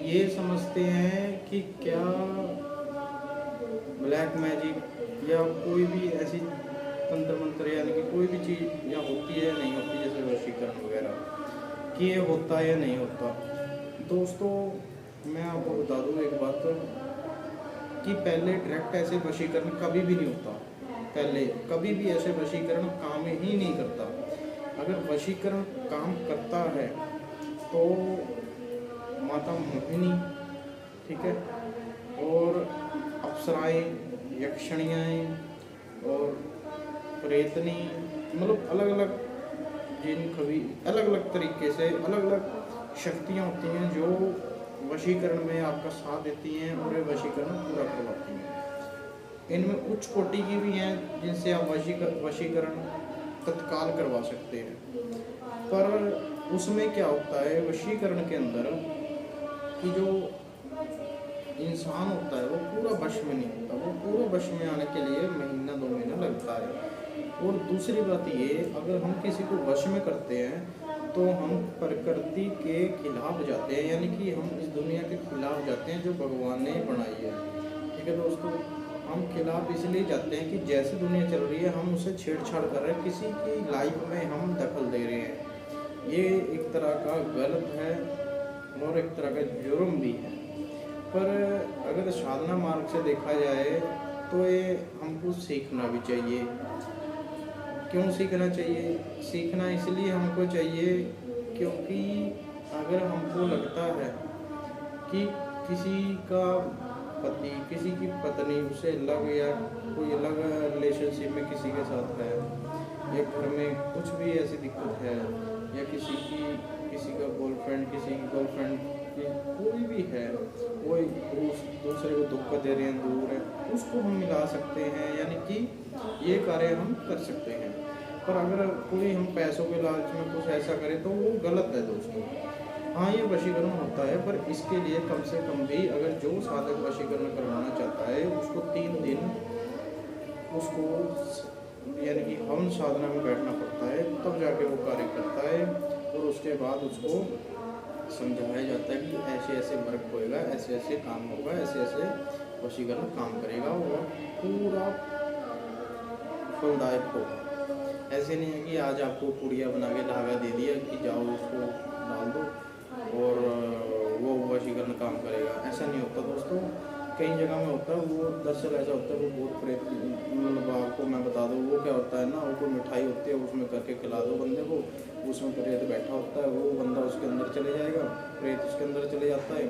ये समझते हैं कि क्या ब्लैक मैजिक या कोई भी ऐसी तंत्र मंत्र यानी कि कोई भी चीज़ या होती है या नहीं होती, जैसे वशीकरण वगैरह, कि ये होता है या नहीं होता। दोस्तों, मैं आपको बता दूँ एक बात, कि पहले डायरेक्ट ऐसे वशीकरण कभी भी नहीं होता। पहले कभी भी ऐसे वशीकरण काम ही नहीं करता। अगर वशीकरण काम करता है तो माता मोहिनी, ठीक है, और अप्सराएं, यक्षणियाँ और प्रेतनी, मतलब अलग अलग जिन कभी अलग अलग तरीके से अलग अलग शक्तियाँ होती हैं जो वशीकरण में आपका साथ देती हैं और ये वशीकरण पूरा करवाती हैं। इनमें उच्च कोटि की भी हैं जिनसे आप वशीकरण तत्काल करवा सकते हैं। पर उसमें क्या होता है वशीकरण के अंदर, कि जो इंसान होता है वो पूरा वश में नहीं होता। वो पूरा वश में आने के लिए महीना 2 महीना लगता है। और दूसरी बात ये, अगर हम किसी को वश में करते हैं तो हम प्रकृति के खिलाफ जाते हैं, यानी कि हम इस दुनिया के खिलाफ जाते हैं जो भगवान ने बनाई है। ठीक है दोस्तों, हम खिलाफ इसलिए जाते हैं कि जैसे दुनिया चल रही है हम उससे छेड़छाड़ कर रहे हैं, किसी की लाइफ में हम दखल दे रहे हैं। ये एक तरह का गलत है और एक तरह का जुर्म भी है। पर अगर साधना मार्ग से देखा जाए तो ये हमको सीखना भी चाहिए। क्यों सीखना चाहिए? सीखना इसलिए हमको चाहिए क्योंकि अगर हमको लगता है कि किसी का पति, किसी की पत्नी उससे अलग या कोई अलग रिलेशनशिप में किसी के साथ है, या घर में कुछ भी ऐसी दिक्कत है, या किसी का बॉयफ्रेंड, किसी की गर्लफ्रेंड, कोई भी है, वो उस दूसरे को धोखा दे रहे हैं, दूर है, उसको हम मिला सकते हैं, यानी कि ये कार्य हम कर सकते हैं। पर अगर कोई हम पैसों के लालच में कुछ ऐसा करें तो वो गलत है दोस्तों। हाँ, ये वशीकरण होता है, पर इसके लिए कम से कम भी अगर जो साधक वशीकरण करवाना चाहता है उसको 3 दिन उसको यानी कि हवन साधना में बैठना पड़ता है, तब जाके वो कार्य करता है। और उसके बाद उसको समझाया जाता है कि ऐसे ऐसे वर्क होएगा, ऐसे ऐसे काम होगा, ऐसे ऐसे वशीकरण काम करेगा और पूरा फलदायक होगा। ऐसे नहीं है कि आज आपको पुड़िया बना के धागा दे दिया कि जाओ उसको डाल दो और वो वशीकरण काम करेगा, ऐसा नहीं होता दोस्तों। कई जगह में होता है वो, दरअसल ऐसा होता है वो बहुत प्रेत, मतलब आपको मैं बता दूँ वो क्या होता है ना, वो कोई मिठाई होती है उसमें करके खिला दो बंदे को, उसमें प्रेत बैठा होता है, वो बंदा उसके अंदर चले जाएगा, प्रेत उसके अंदर चले जाता है